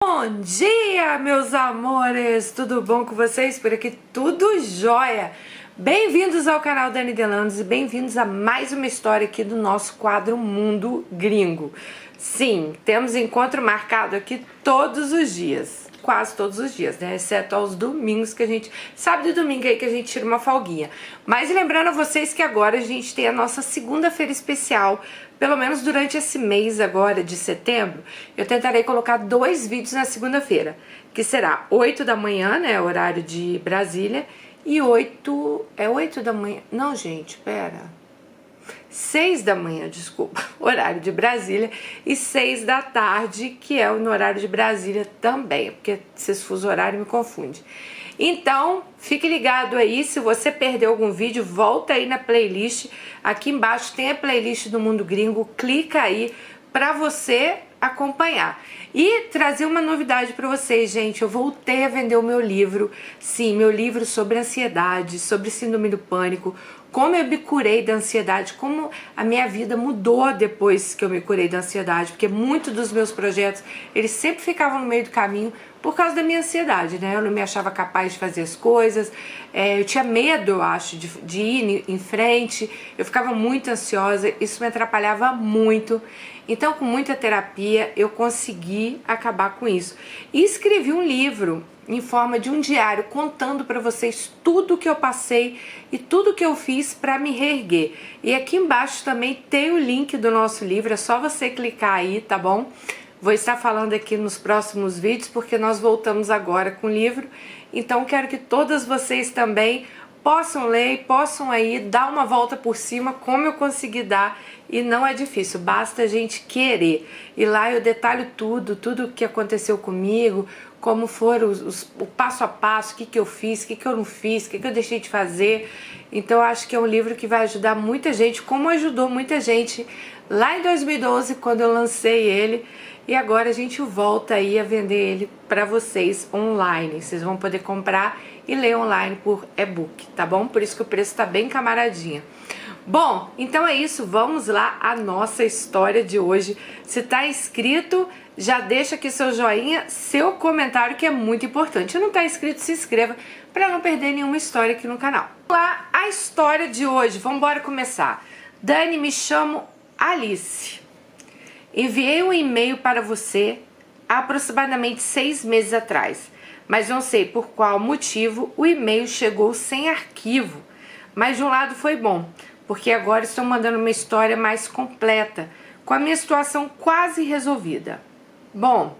Bom dia, meus amores! Tudo bom com vocês? Por aqui tudo jóia! Bem-vindos ao canal Dani Delandes e bem-vindos a mais uma história aqui do nosso quadro Mundo Gringo. Sim, temos encontro marcado aqui todos os dias, quase todos os dias, né? Exceto aos domingos que a gente... Sábado e domingo aí que a gente tira uma folguinha. Mas lembrando a vocês que agora a gente tem a nossa segunda-feira especial. Pelo menos durante esse mês agora de setembro, eu tentarei colocar 2 vídeos na segunda-feira, que será 8 da manhã, né, horário de Brasília, e 8 da manhã, não gente, pera, 6 da manhã, desculpa, horário de Brasília, e 6 da tarde, que é no horário de Brasília também, porque esses fuso horário me confunde. Então, fique ligado aí, se você perdeu algum vídeo, volta aí na playlist, aqui embaixo tem a playlist do Mundo Gringo, clica aí para você acompanhar. E trazer uma novidade para vocês, gente, eu voltei a vender o meu livro, sim, meu livro sobre ansiedade, sobre síndrome do pânico, como eu me curei da ansiedade, como a minha vida mudou depois que eu me curei da ansiedade, porque muitos dos meus projetos, eles sempre ficavam no meio do caminho por causa da minha ansiedade, né? Eu não me achava capaz de fazer as coisas, eu tinha medo, eu acho, de ir em frente, eu ficava muito ansiosa, isso me atrapalhava muito. Então, com muita terapia, eu consegui acabar com isso. E escrevi um livro em forma de um diário, contando para vocês tudo que eu passei e tudo que eu fiz para me reerguer. E aqui embaixo também tem o link do nosso livro, é só você clicar aí, tá bom? Vou estar falando aqui nos próximos vídeos, porque nós voltamos agora com o livro. Então, quero que todas vocês também possam ler e possam aí dar uma volta por cima, como eu consegui dar, e não é difícil, basta a gente querer. E lá eu detalho tudo o que aconteceu comigo, como foram o passo a passo, o que eu fiz, o que eu não fiz, o que eu deixei de fazer. Então eu acho que é um livro que vai ajudar muita gente, como ajudou muita gente lá em 2012, quando eu lancei ele. E agora a gente volta aí a vender ele para vocês online. Vocês vão poder comprar e ler online por e-book, tá bom? Por isso que o preço tá bem camaradinha. Bom, então é isso, vamos lá a nossa história de hoje. Se tá inscrito, já deixa aqui seu joinha, seu comentário, que é muito importante. Se não tá inscrito, se inscreva para não perder nenhuma história aqui no canal. Vamos lá, a história de hoje, vamos embora começar. Dani, me chamo Alice. Enviei um e-mail para você há aproximadamente 6 meses atrás, mas não sei por qual motivo o e-mail chegou sem arquivo. Mas de um lado foi bom, porque agora estou mandando uma história mais completa, com a minha situação quase resolvida. Bom,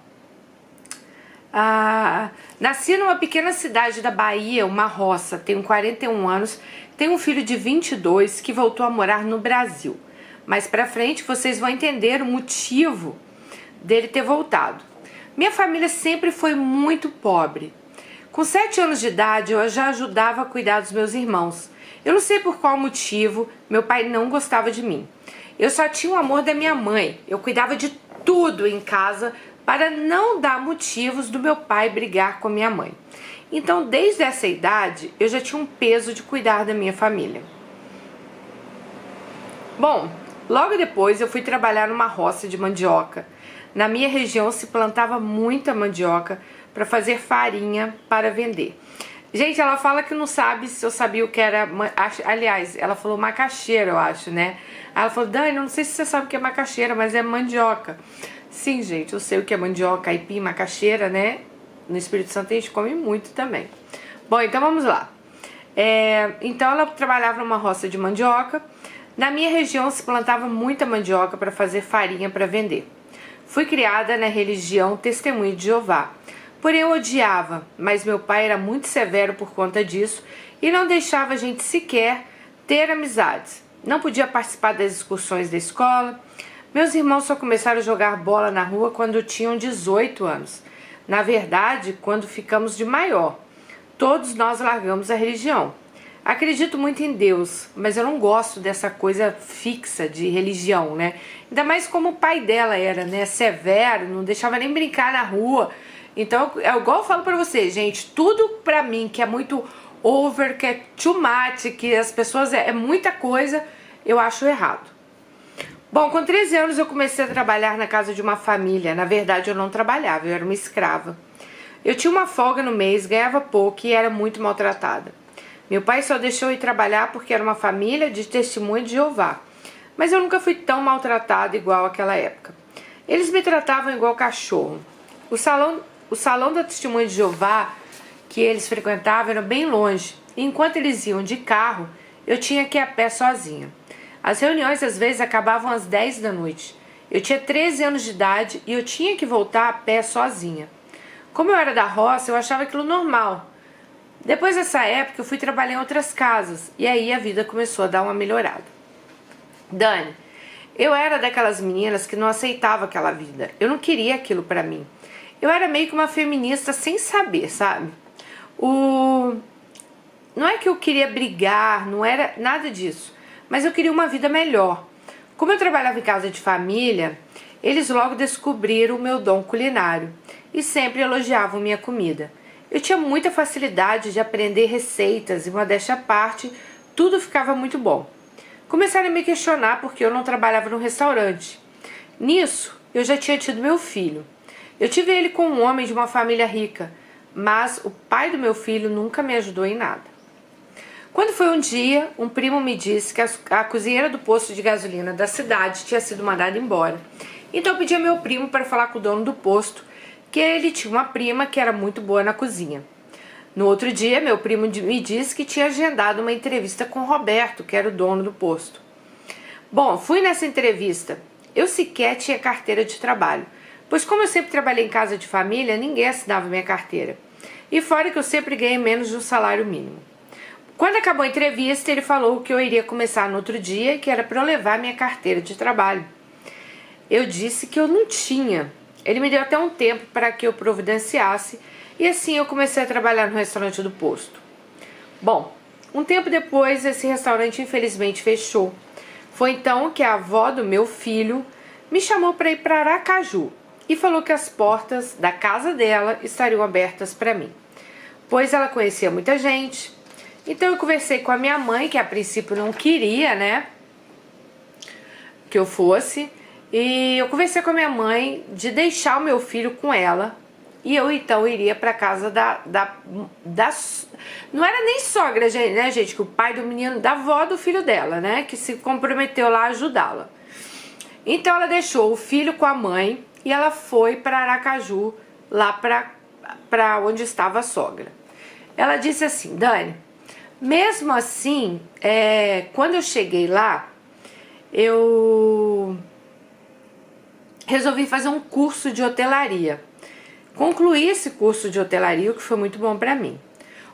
nasci numa pequena cidade da Bahia, uma roça, tenho 41 anos, tenho um filho de 22 que voltou a morar no Brasil. Mais pra frente vocês vão entender o motivo dele ter voltado. Minha família sempre foi muito pobre. Com 7 anos de idade eu já ajudava a cuidar dos meus irmãos. Eu não sei por qual motivo meu pai não gostava de mim. Eu só tinha o amor da minha mãe. Eu cuidava de tudo em casa para não dar motivos do meu pai brigar com minha mãe. Então, desde essa idade, eu já tinha um peso de cuidar da minha família. Bom, logo depois eu fui trabalhar numa roça de mandioca. Na minha região se plantava muita mandioca para fazer farinha para vender. Gente, ela fala que não sabe se eu sabia o que era... Aliás, ela falou macaxeira, eu acho, né? Ela falou, Dani, eu não sei se você sabe o que é macaxeira, mas é mandioca. Sim, gente, eu sei o que é mandioca, aipim, macaxeira, né? No Espírito Santo a gente come muito também. Bom, então vamos lá. Então ela trabalhava numa roça de mandioca. Na minha região se plantava muita mandioca para fazer farinha para vender. Fui criada na religião Testemunho de Jeová. Porém eu odiava, mas meu pai era muito severo por conta disso e não deixava a gente sequer ter amizades. Não podia participar das excursões da escola. Meus irmãos só começaram a jogar bola na rua quando tinham 18 anos. Na verdade, quando ficamos de maior. Todos nós largamos a religião. Acredito muito em Deus, mas eu não gosto dessa coisa fixa de religião, né? Ainda mais como o pai dela era, né? Severo, não deixava nem brincar na rua. Então, é igual eu falo pra vocês, gente, tudo pra mim que é muito over, que é too much, que as pessoas... é muita coisa, eu acho errado. Bom, com 13 anos eu comecei a trabalhar na casa de uma família. Na verdade, eu não trabalhava, eu era uma escrava. Eu tinha uma folga no mês, ganhava pouco e era muito maltratada. Meu pai só deixou eu ir trabalhar porque era uma família de testemunho de Jeová. Mas eu nunca fui tão maltratada igual àquela época. Eles me tratavam igual cachorro. O salão da testemunha de Jeová que eles frequentavam era bem longe. E enquanto eles iam de carro, eu tinha que ir a pé sozinha. As reuniões às vezes acabavam às 10 da noite. Eu tinha 13 anos de idade e eu tinha que voltar a pé sozinha. Como eu era da roça, eu achava aquilo normal. Depois dessa época, eu fui trabalhar em outras casas e aí a vida começou a dar uma melhorada. Dani, eu era daquelas meninas que não aceitava aquela vida. Eu não queria aquilo pra mim. Eu era meio que uma feminista sem saber, sabe? Não é que eu queria brigar, não era nada disso. Mas eu queria uma vida melhor. Como eu trabalhava em casa de família, eles logo descobriram o meu dom culinário e sempre elogiavam minha comida. Eu tinha muita facilidade de aprender receitas e, modéstia à parte, tudo ficava muito bom. Começaram a me questionar porque eu não trabalhava no restaurante. Nisso, eu já tinha tido meu filho. Eu tive ele com um homem de uma família rica, mas o pai do meu filho nunca me ajudou em nada. Quando foi um dia, um primo me disse que a cozinheira do posto de gasolina da cidade tinha sido mandada embora. Então eu pedi ao meu primo para falar com o dono do posto, que ele tinha uma prima que era muito boa na cozinha. No outro dia, meu primo me disse que tinha agendado uma entrevista com o Roberto, que era o dono do posto. Bom, fui nessa entrevista. Eu sequer tinha carteira de trabalho, pois como eu sempre trabalhei em casa de família, ninguém assinava minha carteira. E fora que eu sempre ganhei menos de um salário mínimo. Quando acabou a entrevista, ele falou que eu iria começar no outro dia e que era para eu levar minha carteira de trabalho. Eu disse que eu não tinha. Ele me deu até um tempo para que eu providenciasse e assim eu comecei a trabalhar no restaurante do posto. Bom, um tempo depois esse restaurante infelizmente fechou. Foi então que a avó do meu filho me chamou para ir para Aracaju e falou que as portas da casa dela estariam abertas para mim, pois ela conhecia muita gente. Então eu conversei com a minha mãe, que a princípio não queria, né, que eu fosse. E eu conversei com a minha mãe de deixar o meu filho com ela. E eu então iria para casa não era nem sogra, né, gente? Que o pai do menino, da avó do filho dela, né? Que se comprometeu lá a ajudá-la. Então ela deixou o filho com a mãe e ela foi para Aracaju, lá para onde estava a sogra. Ela disse assim: Dani, mesmo assim, quando eu cheguei lá, eu resolvi fazer um curso de hotelaria. Concluí esse curso de hotelaria, o que foi muito bom para mim.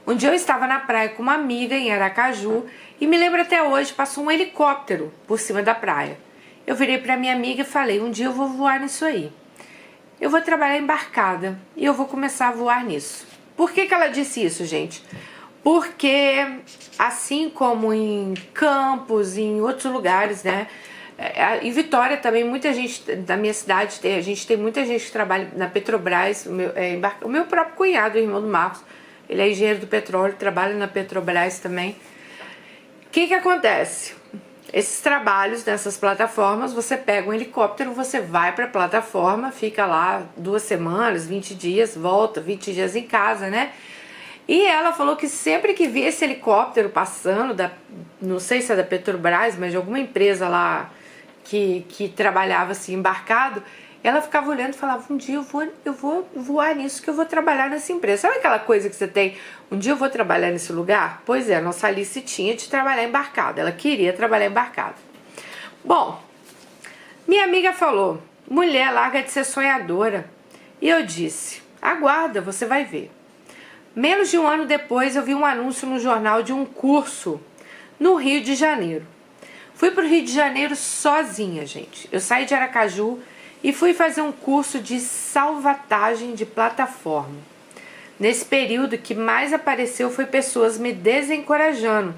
Um dia eu estava na praia com uma amiga em Aracaju e me lembro até hoje, passou um helicóptero por cima da praia. Eu virei para minha amiga e falei: um dia eu vou voar nisso aí. Eu vou trabalhar embarcada e eu vou começar a voar nisso. Por que ela disse isso, gente? Porque assim como em Campos, em outros lugares, né? Em Vitória também, muita gente da minha cidade, a gente tem muita gente que trabalha na Petrobras. O meu próprio cunhado, o irmão do Marcos, ele é engenheiro do petróleo, trabalha na Petrobras também. O que acontece? Esses trabalhos nessas plataformas, você pega um helicóptero, você vai para a plataforma, fica lá 2 semanas, 20 dias, volta 20 dias em casa, né? E ela falou que sempre que via esse helicóptero passando, não sei se é da Petrobras, mas de alguma empresa lá que trabalhava assim embarcado, ela ficava olhando e falava: um dia eu vou voar nisso, que eu vou trabalhar nessa empresa. Sabe aquela coisa que você tem: um dia eu vou trabalhar nesse lugar? Pois é, a nossa Alice tinha de trabalhar embarcada, ela queria trabalhar embarcada. Bom, minha amiga falou: mulher, larga de ser sonhadora. E eu disse: aguarda, você vai ver. Menos de um ano depois eu vi um anúncio no jornal de um curso no Rio de Janeiro. Fui para o Rio de Janeiro sozinha, gente. Eu saí de Aracaju e fui fazer um curso de salvatagem de plataforma. Nesse período, o que mais apareceu foi pessoas me desencorajando,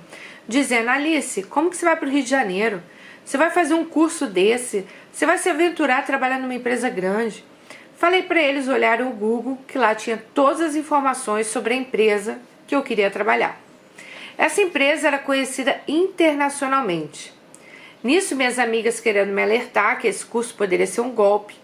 dizendo: Alice, como que você vai para o Rio de Janeiro? Você vai fazer um curso desse? Você vai se aventurar a trabalhar numa empresa grande? Falei para eles olharem o Google, que lá tinha todas as informações sobre a empresa que eu queria trabalhar. Essa empresa era conhecida internacionalmente. Nisso, minhas amigas querendo me alertar que esse curso poderia ser um golpe,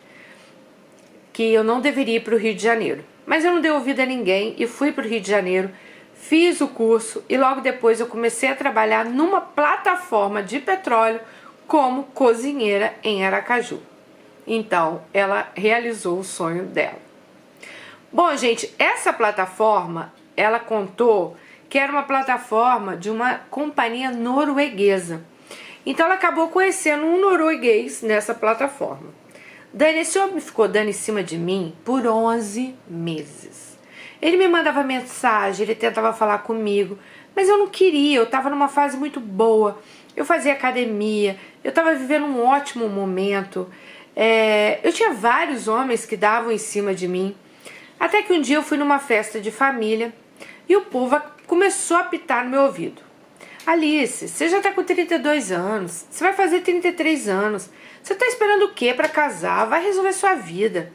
que eu não deveria ir para o Rio de Janeiro. Mas eu não dei ouvido a ninguém e fui para o Rio de Janeiro, fiz o curso e logo depois eu comecei a trabalhar numa plataforma de petróleo como cozinheira em Aracaju. Então, ela realizou o sonho dela. Bom, gente, essa plataforma, ela contou que era uma plataforma de uma companhia norueguesa. Então, ela acabou conhecendo um norueguês nessa plataforma. Dani, esse homem ficou dando em cima de mim por 11 meses. Ele me mandava mensagem, ele tentava falar comigo, mas eu não queria, eu estava numa fase muito boa. Eu fazia academia, eu estava vivendo um ótimo momento. Eu tinha vários homens que davam em cima de mim. Até que um dia eu fui numa festa de família e o povo começou a apitar no meu ouvido. Alice, você já tá com 32 anos, você vai fazer 33 anos, você tá esperando o quê para casar? Vai resolver sua vida.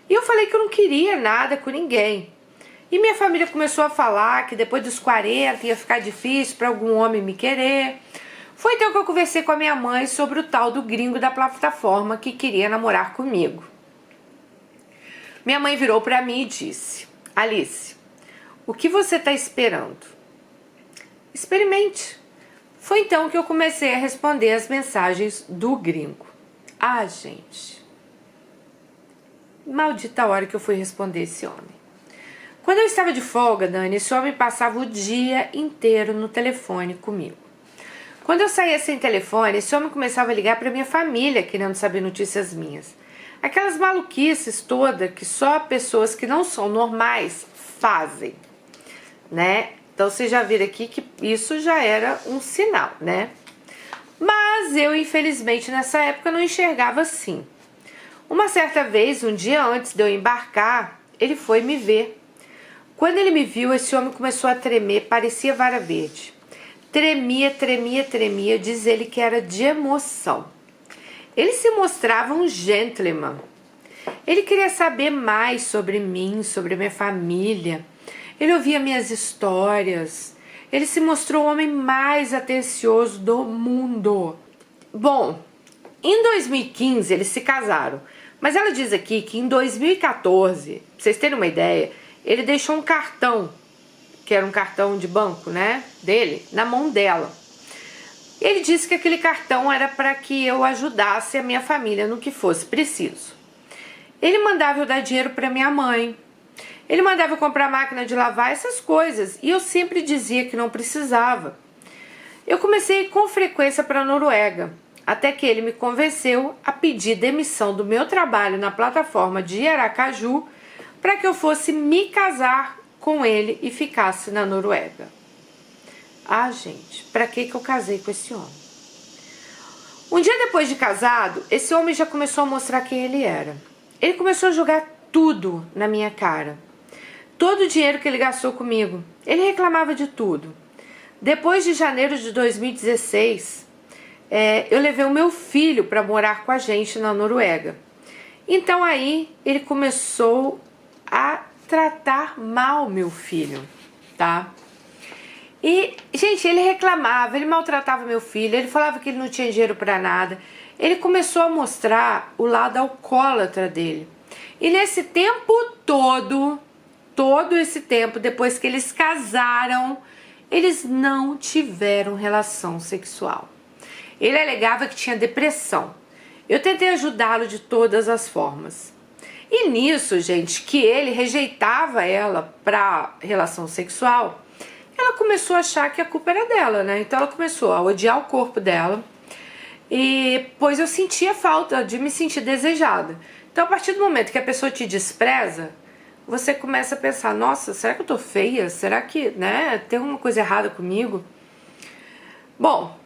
E eu falei que eu não queria nada com ninguém. E minha família começou a falar que depois dos 40 ia ficar difícil para algum homem me querer. Foi então que eu conversei com a minha mãe sobre o tal do gringo da plataforma que queria namorar comigo. Minha mãe virou para mim e disse: Alice, o que você está esperando? Experimente. Foi então que eu comecei a responder as mensagens do gringo. Ah, gente, maldita hora que eu fui responder esse homem. Quando eu estava de folga, Dani, esse homem passava o dia inteiro no telefone comigo. Quando eu saía sem telefone, esse homem começava a ligar para minha família, querendo saber notícias minhas. Aquelas maluquices todas que só pessoas que não são normais fazem, né? Então, vocês já viram aqui que isso já era um sinal, né? Mas eu, infelizmente, nessa época não enxergava assim. Uma certa vez, um dia antes de eu embarcar, ele foi me ver. Quando ele me viu, esse homem começou a tremer, parecia vara verde. Tremia, tremia, tremia, diz ele que era de emoção. Ele se mostrava um gentleman. Ele queria saber mais sobre mim, sobre minha família. Ele ouvia minhas histórias. Ele se mostrou o homem mais atencioso do mundo. Bom, em 2015 eles se casaram. Mas ela diz aqui que em 2014, pra vocês terem uma ideia, ele deixou um cartão, que era um cartão de banco, né, dele, na mão dela. Ele disse que aquele cartão era para que eu ajudasse a minha família no que fosse preciso. Ele mandava eu dar dinheiro para minha mãe. Ele mandava eu comprar máquina de lavar, essas coisas. E eu sempre dizia que não precisava. Eu comecei com frequência para a Noruega, até que ele me convenceu a pedir demissão do meu trabalho na plataforma de Aracaju para que eu fosse me casar com ele e ficasse na Noruega. Ah, gente, pra que eu casei com esse homem? Um dia depois de casado, esse homem já começou a mostrar quem ele era. Ele começou a jogar tudo na minha cara. Todo o dinheiro que ele gastou comigo, ele reclamava de tudo. Depois de janeiro de 2016, eu levei o meu filho para morar com a gente na Noruega. Então aí ele começou a tratar mal meu filho, tá? E, gente, ele reclamava, ele maltratava meu filho, ele falava que ele não tinha dinheiro para nada. Ele começou a mostrar o lado alcoólatra dele. E nesse tempo todo esse tempo, depois que eles casaram, eles não tiveram relação sexual. Ele alegava que tinha depressão. Eu tentei ajudá-lo de todas as formas. E nisso, gente, que ele rejeitava ela para relação sexual, ela começou a achar que a culpa era dela, né? Então ela começou a odiar o corpo dela, e pois eu sentia falta de me sentir desejada. Então, a partir do momento que a pessoa te despreza, você começa a pensar: nossa, será que eu tô feia? Será que, né, tem alguma coisa errada comigo? Bom,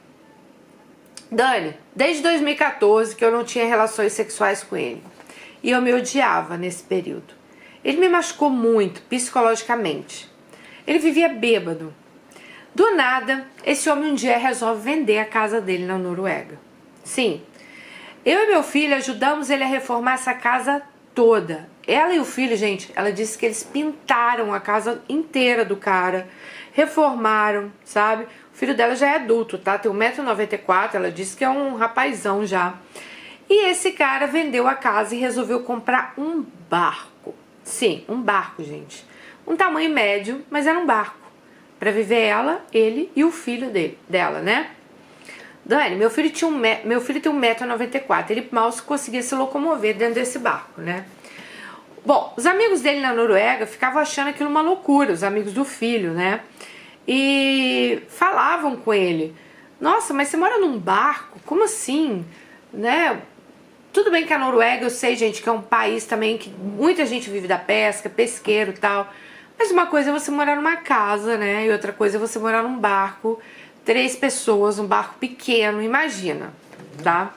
Dani, desde 2014 que eu não tinha relações sexuais com ele. E eu me odiava nesse período. Ele me machucou muito, psicologicamente. Ele vivia bêbado. Do nada, esse homem um dia resolve vender a casa dele na Noruega. Sim, eu e meu filho ajudamos ele a reformar essa casa toda. Ela e o filho, gente, ela disse que eles pintaram a casa inteira do cara. reformaram, sabe? O filho dela já é adulto, tá? Tem 1,94 m, ela disse que é um rapazão já. E esse cara vendeu a casa e resolveu comprar um barco. Sim, um barco, gente. Um tamanho médio, mas era um barco. Pra viver ela, ele e o filho dela, né? Dani, meu filho tem 1,94 m, ele mal conseguia se locomover dentro desse barco, né? Bom, os amigos dele na Noruega ficavam achando aquilo uma loucura, os amigos do filho, né? E falavam com ele: nossa, mas você mora num barco? Como assim? Né? Tudo bem que a Noruega, eu sei, gente, que é um país também que muita gente vive da pesca, pesqueiro e tal. Mas uma coisa é você morar numa casa, né? E outra coisa é você morar num barco, 3 pessoas, um barco pequeno, imagina, tá?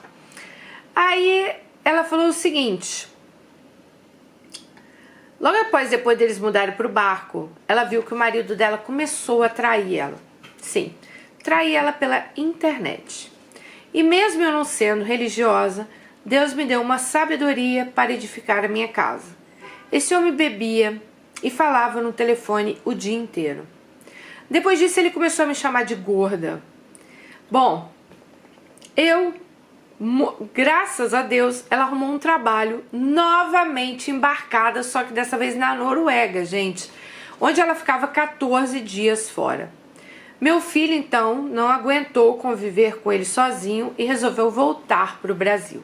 Aí ela falou o seguinte: logo depois deles mudarem pro barco, ela viu que o marido dela começou a trair ela. Sim, trair ela pela internet. E mesmo eu não sendo religiosa, Deus me deu uma sabedoria para edificar a minha casa. Esse homem bebia e falava no telefone o dia inteiro. Depois disso ele começou a me chamar de gorda. Bom, graças a Deus, ela arrumou um trabalho novamente embarcada, só que dessa vez na Noruega, gente, onde ela ficava 14 dias fora. Meu filho, então, não aguentou conviver com ele sozinho e resolveu voltar para o Brasil.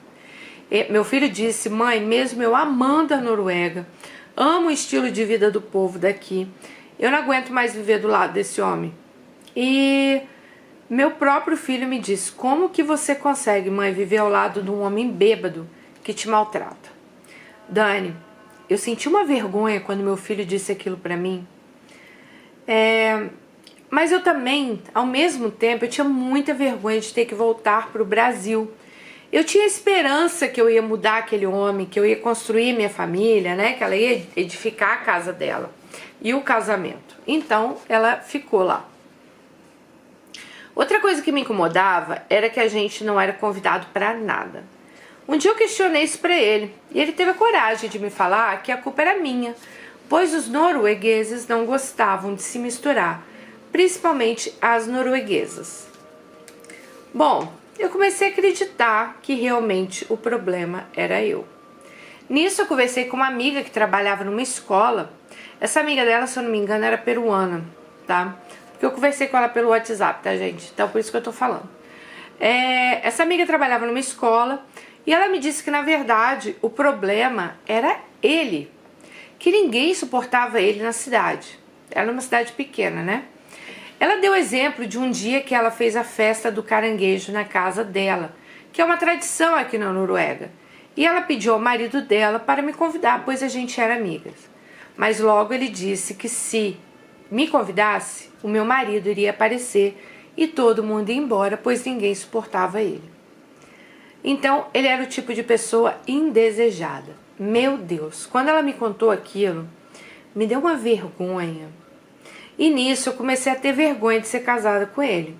Meu filho disse: mãe, mesmo eu amando a Noruega, amo o estilo de vida do povo daqui, eu não aguento mais viver do lado desse homem. E meu próprio filho me disse: como que você consegue, mãe, viver ao lado de um homem bêbado que te maltrata? Dani, eu senti uma vergonha quando meu filho disse aquilo pra mim. Mas eu também, ao mesmo tempo, eu tinha muita vergonha de ter que voltar pro Brasil. Eu tinha esperança que eu ia mudar aquele homem, que eu ia construir minha família, né? Que ela ia edificar a casa dela e o casamento. Então, ela ficou lá. Outra coisa que me incomodava era que a gente não era convidado para nada. Um dia eu questionei isso para ele e ele teve a coragem de me falar que a culpa era minha, pois os noruegueses não gostavam de se misturar, principalmente as norueguesas. Bom, eu comecei a acreditar que realmente o problema era eu. Nisso eu conversei com uma amiga que trabalhava numa escola. Essa amiga dela, se eu não me engano, era peruana, tá? Porque eu conversei com ela pelo WhatsApp, tá, gente? Então por isso que eu tô falando. Essa amiga trabalhava numa escola e ela me disse que, na verdade, o problema era ele. Que ninguém suportava ele na cidade. Era uma cidade pequena, né? Ela deu exemplo de um dia que ela fez a festa do caranguejo na casa dela, que é uma tradição aqui na Noruega. E ela pediu ao marido dela para me convidar, pois a gente era amigas. Mas logo ele disse que se me convidasse, o meu marido iria aparecer e todo mundo ia embora, pois ninguém suportava ele. Então, ele era o tipo de pessoa indesejada. Meu Deus, quando ela me contou aquilo, me deu uma vergonha. E nisso eu comecei a ter vergonha de ser casada com ele.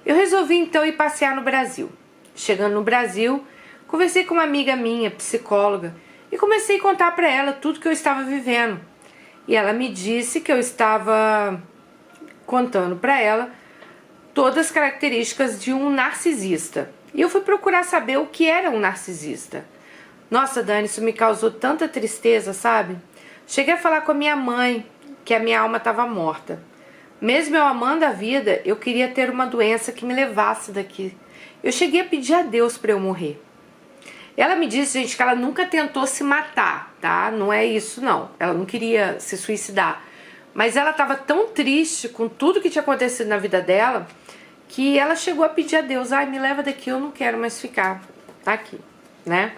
Eu resolvi então ir passear no Brasil. Chegando no Brasil, conversei com uma amiga minha, psicóloga, e comecei a contar para ela tudo que eu estava vivendo. E ela me disse que eu estava contando para ela todas as características de um narcisista. E eu fui procurar saber o que era um narcisista. Nossa, Dani, isso me causou tanta tristeza, sabe? Cheguei a falar com a minha mãe que a minha alma estava morta. Mesmo eu amando a vida, eu queria ter uma doença que me levasse daqui. Eu cheguei a pedir a Deus para eu morrer. Ela me disse, gente, que ela nunca tentou se matar, tá? Não é isso, não. Ela não queria se suicidar. Mas ela estava tão triste com tudo que tinha acontecido na vida dela que ela chegou a pedir a Deus: ai, me leva daqui, eu não quero mais ficar aqui, né?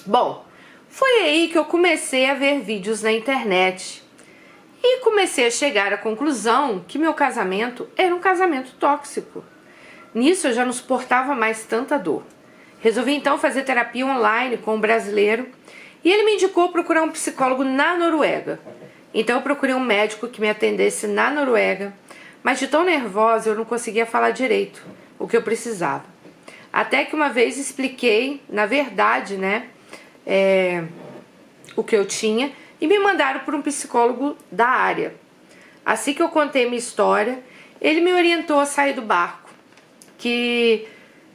Bom, foi aí que eu comecei a ver vídeos na internet e comecei a chegar à conclusão que meu casamento era um casamento tóxico. Nisso eu já não suportava mais tanta dor. Resolvi então fazer terapia online com um brasileiro e ele me indicou procurar um psicólogo na Noruega. Então eu procurei um médico que me atendesse na Noruega, mas de tão nervosa eu não conseguia falar direito o que eu precisava. Até que uma vez expliquei, na verdade, né, o que eu tinha, e me mandaram para um psicólogo da área. Assim que eu contei minha história, ele me orientou a sair do barco, que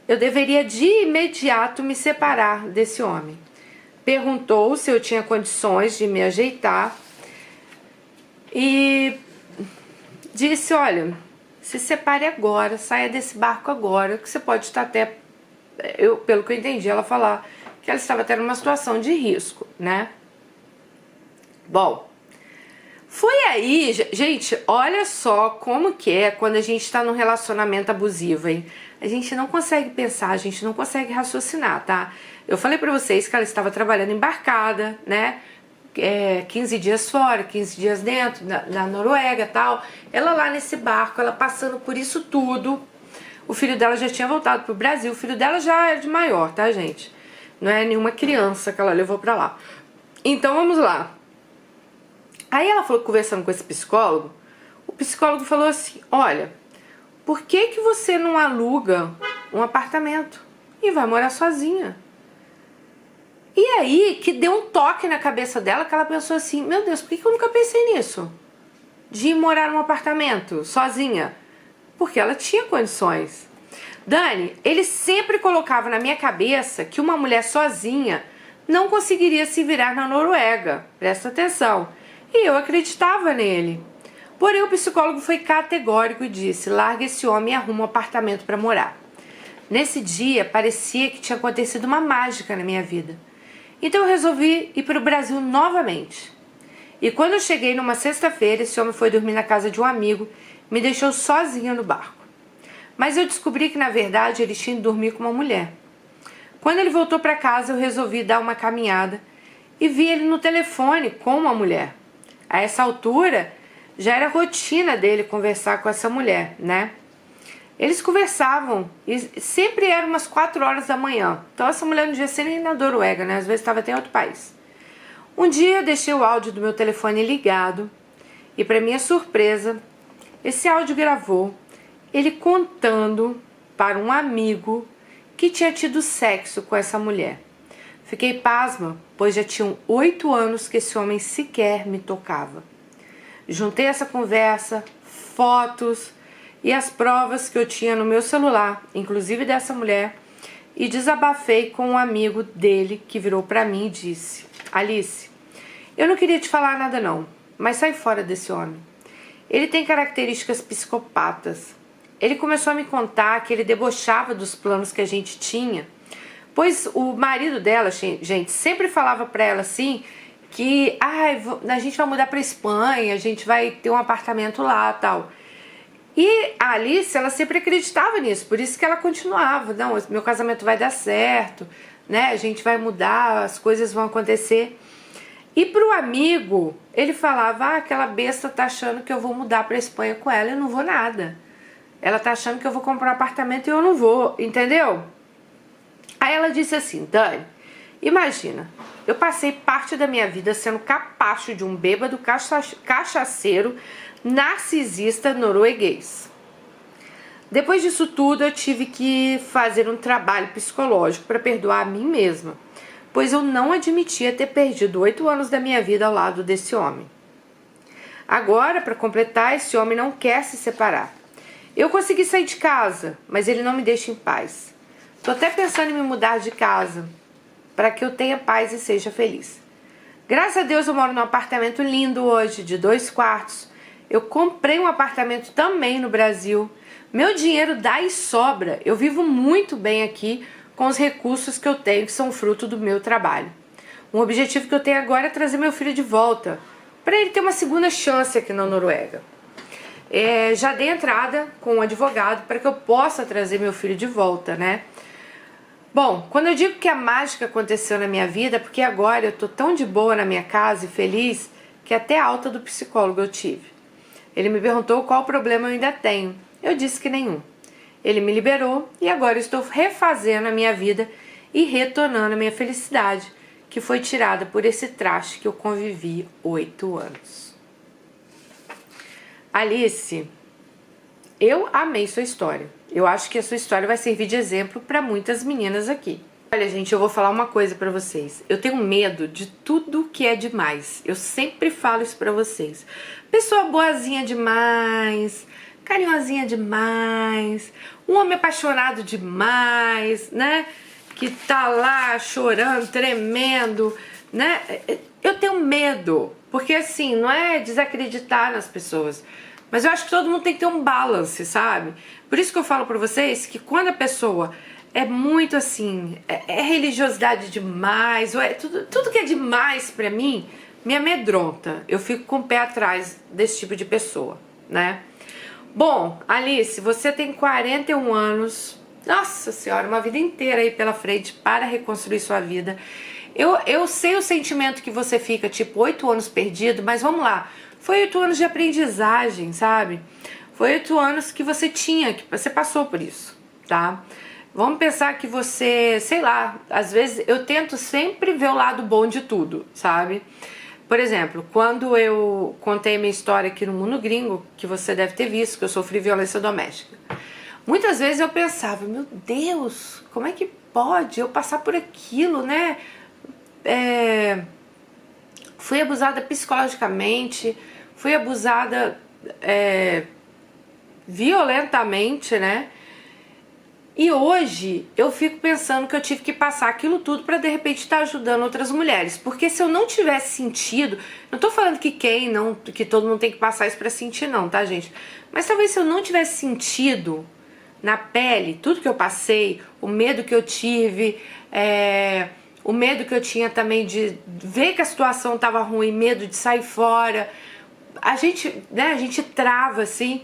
eu deveria de imediato me separar desse homem. Perguntou se eu tinha condições de me ajeitar e disse, olha, se separe agora, saia desse barco agora, que você pode estar até, pelo que eu entendi, ela falar que ela estava tendo uma situação de risco, né? Bom, foi aí, gente, olha só como que é quando a gente está num relacionamento abusivo, hein? A gente não consegue pensar, a gente não consegue raciocinar, tá? Eu falei pra vocês que ela estava trabalhando embarcada, né? 15 dias fora, 15 dias dentro, na Noruega e tal. Ela lá nesse barco, ela passando por isso tudo. O filho dela já tinha voltado pro Brasil, o filho dela já era de maior, tá, gente? Não é nenhuma criança que ela levou pra lá. Então, vamos lá. Aí ela falou, conversando com esse psicólogo, o psicólogo falou assim, olha, por que que você não aluga um apartamento e vai morar sozinha? E aí que deu um toque na cabeça dela, que ela pensou assim, meu Deus, por que que eu nunca pensei nisso? De ir morar num apartamento sozinha? Porque ela tinha condições. Dani, ele sempre colocava na minha cabeça que uma mulher sozinha não conseguiria se virar na Noruega. Presta atenção. E eu acreditava nele. Porém, o psicólogo foi categórico e disse, larga esse homem e arruma um apartamento para morar. Nesse dia, parecia que tinha acontecido uma mágica na minha vida. Então eu resolvi ir para o Brasil novamente. E quando eu cheguei numa sexta-feira, esse homem foi dormir na casa de um amigo, me deixou sozinha no barco. Mas eu descobri que na verdade ele tinha ido dormir com uma mulher. Quando ele voltou para casa, eu resolvi dar uma caminhada e vi ele no telefone com uma mulher. A essa altura, já era rotina dele conversar com essa mulher, né? Eles conversavam e sempre eram umas 4 horas da manhã. Então essa mulher não devia ser nem na Noruega, né? Às vezes estava até em outro país. Um dia eu deixei o áudio do meu telefone ligado e, para minha surpresa, esse áudio gravou ele contando para um amigo que tinha tido sexo com essa mulher. Fiquei pasma, pois já tinham 8 anos que esse homem sequer me tocava. Juntei essa conversa, fotos e as provas que eu tinha no meu celular, inclusive dessa mulher, e desabafei com um amigo dele que virou para mim e disse, Alice, eu não queria te falar nada não, mas sai fora desse homem. Ele tem características psicopatas. Ele começou a me contar que ele debochava dos planos que a gente tinha, pois o marido dela, gente, sempre falava pra ela assim, que a gente vai mudar pra Espanha, a gente vai ter um apartamento lá e tal. E a Alice, ela sempre acreditava nisso, por isso que ela continuava, não, meu casamento vai dar certo, né, a gente vai mudar, as coisas vão acontecer. E pro amigo, ele falava, aquela besta tá achando que eu vou mudar pra Espanha com ela, eu não vou nada. Ela tá achando que eu vou comprar um apartamento e eu não vou, entendeu? Aí ela disse assim, Dani, imagina, eu passei parte da minha vida sendo capacho de um bêbado cachaceiro narcisista norueguês. Depois disso tudo, eu tive que fazer um trabalho psicológico para perdoar a mim mesma, pois eu não admitia ter perdido 8 anos da minha vida ao lado desse homem. Agora, para completar, esse homem não quer se separar. Eu consegui sair de casa, mas ele não me deixa em paz. Tô até pensando em me mudar de casa, para que eu tenha paz e seja feliz. Graças a Deus eu moro num apartamento lindo hoje, de 2 quartos. Eu comprei um apartamento também no Brasil. Meu dinheiro dá e sobra. Eu vivo muito bem aqui com os recursos que eu tenho, que são fruto do meu trabalho. Um objetivo que eu tenho agora é trazer meu filho de volta, para ele ter uma segunda chance aqui na Noruega. Já dei entrada com um advogado para que eu possa trazer meu filho de volta, né? Bom, quando eu digo que a mágica aconteceu na minha vida, porque agora eu tô tão de boa na minha casa e feliz, que até a alta do psicólogo eu tive. Ele me perguntou qual problema eu ainda tenho. Eu disse que nenhum. Ele me liberou e agora eu estou refazendo a minha vida e retornando a minha felicidade, que foi tirada por esse traste que eu convivi 8 anos. Alice, eu amei sua história. Eu acho que a sua história vai servir de exemplo para muitas meninas aqui. Olha, gente, eu vou falar uma coisa pra vocês. Eu tenho medo de tudo que é demais. Eu sempre falo isso pra vocês. Pessoa boazinha demais, carinhosinha demais, um homem apaixonado demais, né? Que tá lá chorando, tremendo, né? Eu tenho medo, porque assim, não é desacreditar nas pessoas, mas eu acho que todo mundo tem que ter um balance, sabe? Por isso que eu falo pra vocês que quando a pessoa é muito assim, é religiosidade demais, ou é tudo que é demais pra mim, me amedronta. Eu fico com o pé atrás desse tipo de pessoa, né? Bom, Alice, você tem 41 anos, nossa senhora, uma vida inteira aí pela frente para reconstruir sua vida. Eu sei o sentimento que você fica, tipo, 8 anos perdido, mas vamos lá, foi 8 anos de aprendizagem, sabe? Foi 8 anos que você tinha, que você passou por isso, tá? Vamos pensar que você, sei lá, às vezes eu tento sempre ver o lado bom de tudo, sabe? Por exemplo, quando eu contei minha história aqui no Mundo Gringo, que você deve ter visto, que eu sofri violência doméstica. Muitas vezes eu pensava, meu Deus, como é que pode eu passar por aquilo, né? Fui abusada psicologicamente, fui abusada violentamente, né? E hoje eu fico pensando que eu tive que passar aquilo tudo para de repente estar ajudando outras mulheres. Porque se eu não tivesse sentido, não tô falando que todo mundo tem que passar isso para sentir não, tá, gente? Mas talvez se eu não tivesse sentido na pele tudo que eu passei, o medo que eu tive, o medo que eu tinha também de ver que a situação tava ruim, medo de sair fora, a gente trava assim.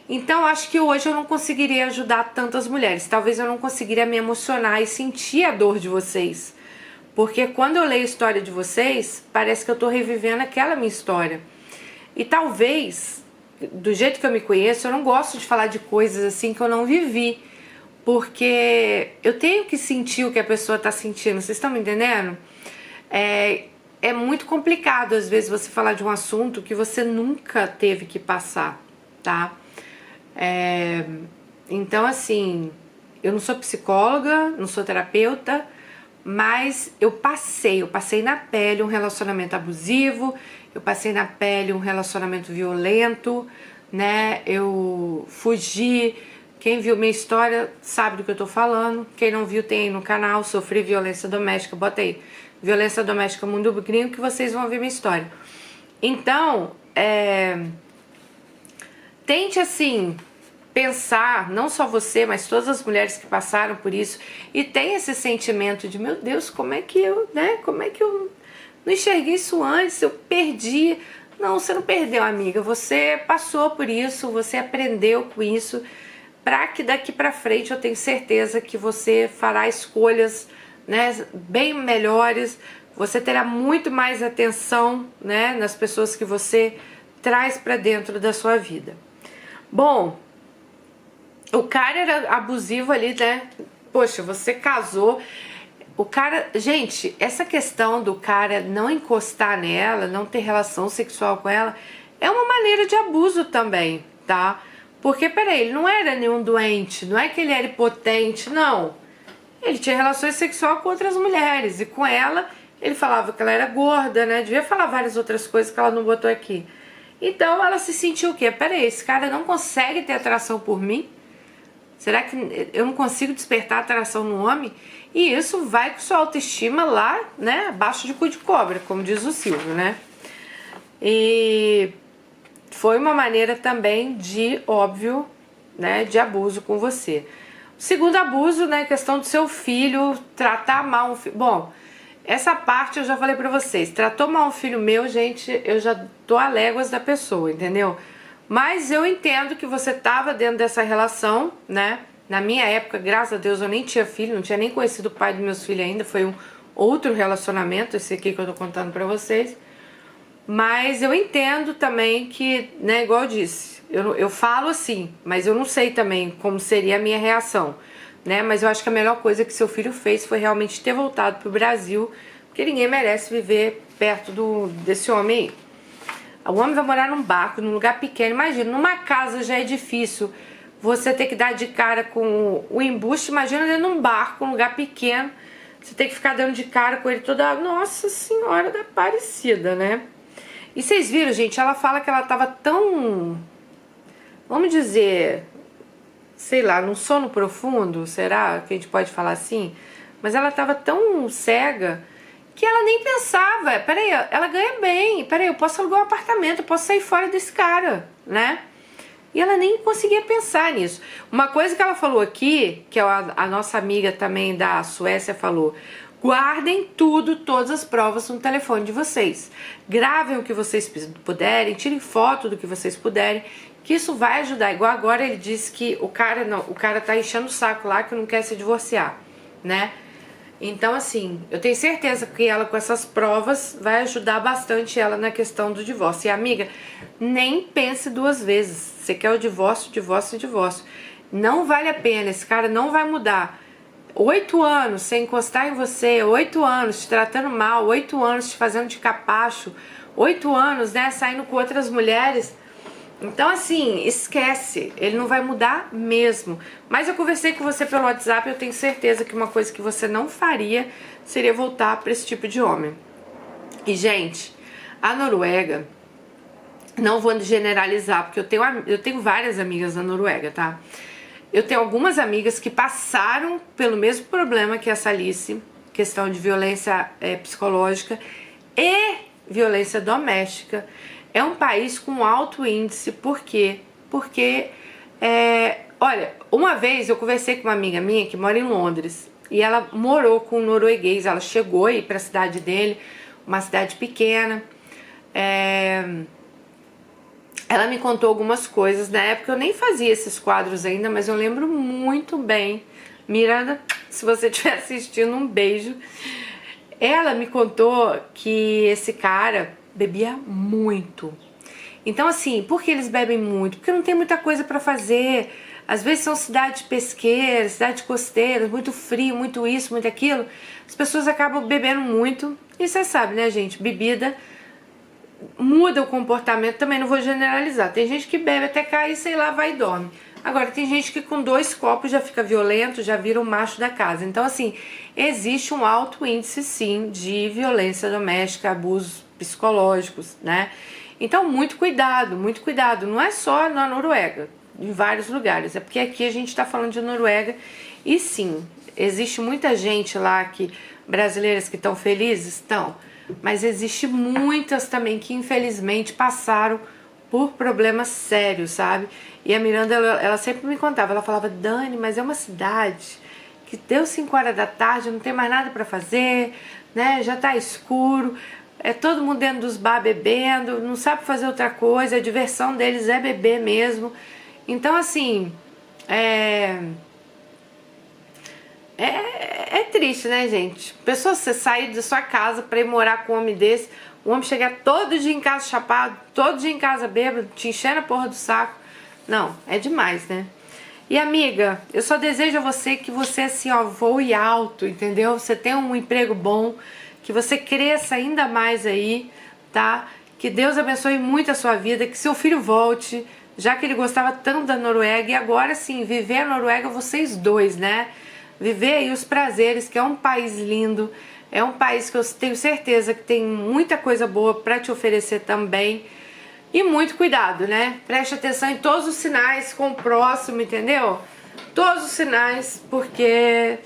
Então acho que hoje eu não conseguiria ajudar tantas mulheres. Talvez eu não conseguiria me emocionar e sentir a dor de vocês. Porque quando eu leio a história de vocês, parece que eu tô revivendo aquela minha história. E talvez, do jeito que eu me conheço, eu não gosto de falar de coisas assim que eu não vivi. Porque eu tenho que sentir o que a pessoa tá sentindo. Vocês estão me entendendo? É muito complicado às vezes você falar de um assunto que você nunca teve que passar, tá? Então assim, eu não sou psicóloga, não sou terapeuta, mas eu passei na pele um relacionamento abusivo, eu passei na pele um relacionamento violento, né? Eu fugi. Quem viu minha história sabe do que eu tô falando. Quem não viu tem aí no canal, sofri violência doméstica, bota aí, violência doméstica Mundo Gringo, que vocês vão ver minha história. Então, tente assim pensar, não só você, mas todas as mulheres que passaram por isso e tem esse sentimento de, meu Deus, como é que eu não enxerguei isso antes, eu perdi. Não, você não perdeu, amiga, você passou por isso, você aprendeu com isso, para que daqui para frente eu tenho certeza que você fará escolhas, né, bem melhores, você terá muito mais atenção, né, nas pessoas que você traz para dentro da sua vida. Bom, o cara era abusivo ali, né? Poxa, você casou. O cara, gente, essa questão do cara não encostar nela, não ter relação sexual com ela, é uma maneira de abuso também, tá? Porque, peraí, ele não era nenhum doente, não é que ele era impotente, não. Ele tinha relações sexuais com outras mulheres e com ela ele falava que ela era gorda, né? Devia falar várias outras coisas que ela não botou aqui. Então ela se sentiu o quê? Peraí, esse cara não consegue ter atração por mim? Será que eu não consigo despertar atração no homem? E isso vai com sua autoestima lá, né? Abaixo de cu de cobra, como diz o Silvio, né? E foi uma maneira também de, óbvio, né? De abuso com você. O segundo abuso, né? Questão do seu filho, tratar mal um filho. Bom, essa parte eu já falei pra vocês. Tratou mal um filho meu, gente, eu já tô a léguas da pessoa, entendeu? Mas eu entendo que você tava dentro dessa relação, né? Na minha época, graças a Deus, eu nem tinha filho, não tinha nem conhecido o pai dos meus filhos ainda. Foi um outro relacionamento, esse aqui que eu tô contando pra vocês. Mas eu entendo também que, né, igual eu disse, eu falo assim, mas eu não sei também como seria a minha reação, né? Mas eu acho que a melhor coisa que seu filho fez foi realmente ter voltado pro Brasil, porque ninguém merece viver perto desse homem aí. O homem vai morar num barco, num lugar pequeno. Imagina, numa casa já é difícil você ter que dar de cara com o embuste. Imagina dentro de um barco, um lugar pequeno, Você tem que ficar dando de cara com ele toda... Nossa Senhora da Aparecida, né? E vocês viram, gente, ela fala que ela tava tão... Vamos dizer... Sei lá, num sono profundo, será que a gente pode falar assim? Mas ela tava tão cega que ela nem pensava, peraí, ela ganha bem, peraí, eu posso alugar um apartamento, eu posso sair fora desse cara, né? E ela nem conseguia pensar nisso. Uma coisa que ela falou aqui, que a nossa amiga também da Suécia falou: guardem tudo, todas as provas no telefone de vocês. Gravem o que vocês puderem, tirem foto do que vocês puderem, que isso vai ajudar. Igual agora ele disse que o cara tá enchendo o saco lá, que não quer se divorciar, né? Então, assim, eu tenho certeza que ela com essas provas vai ajudar bastante ela na questão do divórcio. E amiga, nem pense duas vezes. Você quer o divórcio, divórcio, divórcio. Não vale a pena, esse cara não vai mudar. 8 anos sem encostar em você, 8 anos te tratando mal, 8 anos te fazendo de capacho, 8 anos, né, saindo com outras mulheres. Então, assim, esquece, ele não vai mudar mesmo. Mas eu conversei com você pelo WhatsApp, eu tenho certeza que uma coisa que você não faria seria voltar para esse tipo de homem. E, gente, a Noruega, não vou generalizar, porque eu tenho várias amigas da Noruega, tá? Eu tenho algumas amigas que passaram pelo mesmo problema que essa Alice, questão de violência psicológica e violência doméstica. É um país com alto índice, por quê? Porque, olha, uma vez eu conversei com uma amiga minha que mora em Londres, e ela morou com um norueguês, ela chegou aí para a cidade dele, uma cidade pequena, ela me contou algumas coisas, na época eu nem fazia esses quadros ainda, mas eu lembro muito bem. Miranda, se você estiver assistindo, um beijo. Ela me contou que esse cara bebia muito. Então, assim, por que eles bebem muito? Porque não tem muita coisa pra fazer. Às vezes são cidades pesqueiras, cidades costeiras, muito frio, muito isso, muito aquilo. As pessoas acabam bebendo muito. E você sabe, né, gente? Bebida muda o comportamento, também não vou generalizar. Tem gente que bebe até cair, sei lá, vai e dorme. Agora, tem gente que com 2 copos já fica violento, já vira o macho da casa. Então, assim, existe um alto índice, sim, de violência doméstica, abusos psicológicos, né? Então, muito cuidado, muito cuidado. Não é só na Noruega, em vários lugares. É porque aqui a gente tá falando de Noruega e, sim, existe muita gente lá, brasileiras que estão felizes, estão. Mas existe muitas também que, infelizmente, passaram por problemas sérios, sabe? E a Miranda, ela sempre me contava, ela falava: Dani, mas é uma cidade que deu 5 horas da tarde, não tem mais nada pra fazer, né? Já tá escuro, é todo mundo dentro dos bar bebendo, não sabe fazer outra coisa, a diversão deles é beber mesmo. Então, assim, é triste, né, gente? Pessoa, você sair da sua casa pra ir morar com um homem desse, o homem chegar todo dia em casa chapado, todo dia em casa bêbado, te enchendo a porra do saco. Não, é demais, né? E amiga, eu só desejo a você que você, assim, ó, voe alto, entendeu? Você tenha um emprego bom, que você cresça ainda mais aí, tá? Que Deus abençoe muito a sua vida, que seu filho volte, já que ele gostava tanto da Noruega, e agora sim, viver a Noruega vocês dois, né? Viver aí os prazeres, que é um país lindo, é um país que eu tenho certeza que tem muita coisa boa pra te oferecer também. E muito cuidado, né? Preste atenção em todos os sinais com o próximo, entendeu? Todos os sinais, porque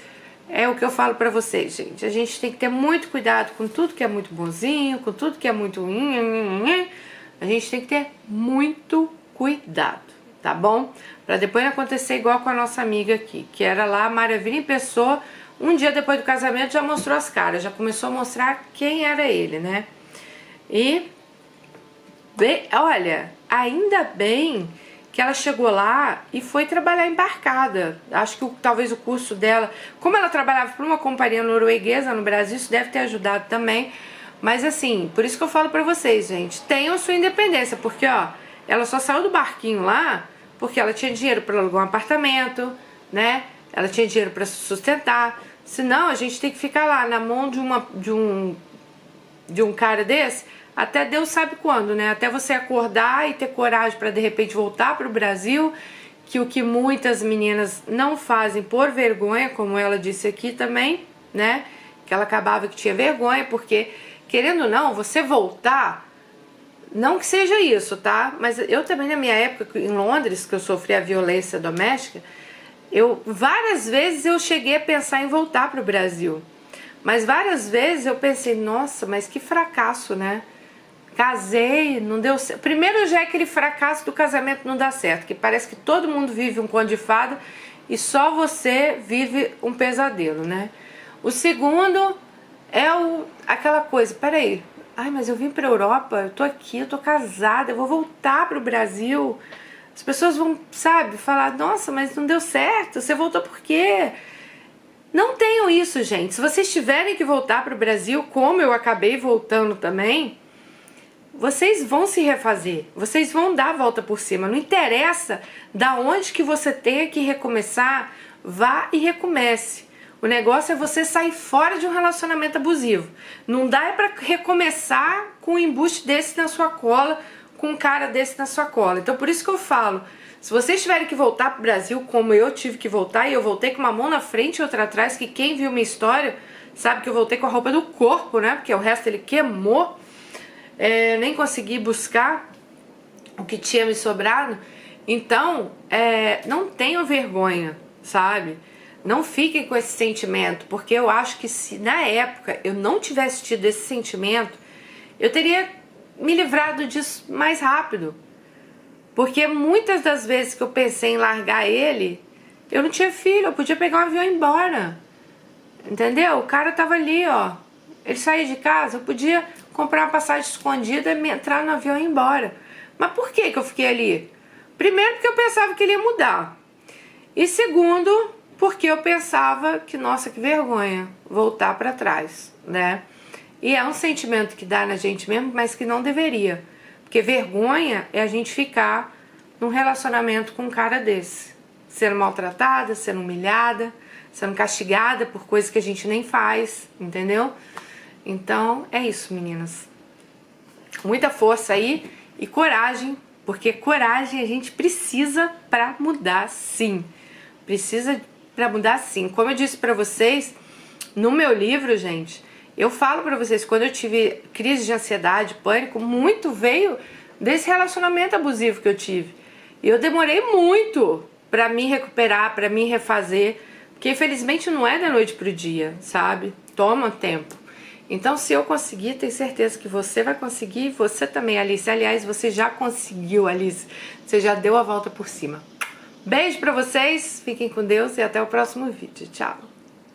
é o que eu falo pra vocês, gente. A gente tem que ter muito cuidado com tudo que é muito bonzinho, com tudo que é muito... A gente tem que ter muito cuidado, tá bom? Pra depois não acontecer igual com a nossa amiga aqui, que era lá a maravilha em pessoa. Um dia depois do casamento já mostrou as caras, já começou a mostrar quem era ele, né? E... olha, ainda bem que ela chegou lá e foi trabalhar embarcada. Acho que talvez o curso dela, como ela trabalhava para uma companhia norueguesa no Brasil, isso deve ter ajudado também. Mas assim, por isso que eu falo pra vocês, gente, tenham sua independência, porque ó, ela só saiu do barquinho lá porque ela tinha dinheiro para alugar um apartamento, né? Ela tinha dinheiro para se sustentar. Senão a gente tem que ficar lá na mão de um cara desse até Deus sabe quando, né? Até você acordar e ter coragem para de repente voltar para o Brasil, que o que muitas meninas não fazem por vergonha, como ela disse aqui também, né? que ela acabava que tinha vergonha, porque, querendo ou não, você voltar, não que seja isso, tá? Mas eu também, na minha época, em Londres, que eu sofri a violência doméstica, várias vezes eu cheguei a pensar em voltar para o Brasil. Mas várias vezes eu pensei, nossa, mas que fracasso, né? Casei, não deu certo. Primeiro já é aquele fracasso do casamento não dá certo, que parece que todo mundo vive um conto de fada e só você vive um pesadelo, né? O segundo é aquela coisa, peraí, ai, mas eu vim pra Europa, eu tô aqui, eu tô casada, eu vou voltar pro Brasil. As pessoas vão, sabe, falar, nossa, mas não deu certo, você voltou por quê? Não tenham isso, gente. Se vocês tiverem que voltar pro Brasil, como eu acabei voltando também, vocês vão se refazer, vocês vão dar a volta por cima. Não interessa da onde que você tenha que recomeçar, vá e recomece. O negócio é você sair fora de um relacionamento abusivo. Não dá para recomeçar com um embuste desse na sua cola, com um cara desse na sua cola. Então por isso que eu falo, se vocês tiverem que voltar pro Brasil, como eu tive que voltar, e eu voltei com uma mão na frente e outra atrás, que quem viu minha história sabe que eu voltei com a roupa do corpo, né? Porque o resto ele queimou. Nem consegui buscar o que tinha me sobrado. Então, não tenham vergonha, sabe? Não fiquem com esse sentimento, porque eu acho que se na época eu não tivesse tido esse sentimento, eu teria me livrado disso mais rápido. Porque muitas das vezes que eu pensei em largar ele, eu não tinha filho, eu podia pegar um avião e ir embora. Entendeu? O cara tava ali, ó. Ele saía de casa, eu podia comprar uma passagem escondida, entrar no avião e ir embora. Mas por que eu fiquei ali? Primeiro, porque eu pensava que ele ia mudar. E segundo, porque eu pensava que, nossa, que vergonha voltar para trás, né? E é um sentimento que dá na gente mesmo, mas que não deveria. Porque vergonha é a gente ficar num relacionamento com um cara desse. Sendo maltratada, sendo humilhada, sendo castigada por coisas que a gente nem faz, entendeu? Então, é isso, meninas. Muita força aí e coragem, porque coragem a gente precisa pra mudar, sim. Precisa pra mudar, sim. Como eu disse pra vocês, no meu livro, gente, eu falo pra vocês, quando eu tive crise de ansiedade, pânico, muito veio desse relacionamento abusivo que eu tive. E eu demorei muito pra me recuperar, pra me refazer, porque infelizmente não é da noite pro dia, sabe? Toma tempo. Então, se eu conseguir, tenho certeza que você vai conseguir, você também, Alice. Aliás, você já conseguiu, Alice. Você já deu a volta por cima. Beijo pra vocês, fiquem com Deus e até o próximo vídeo. Tchau!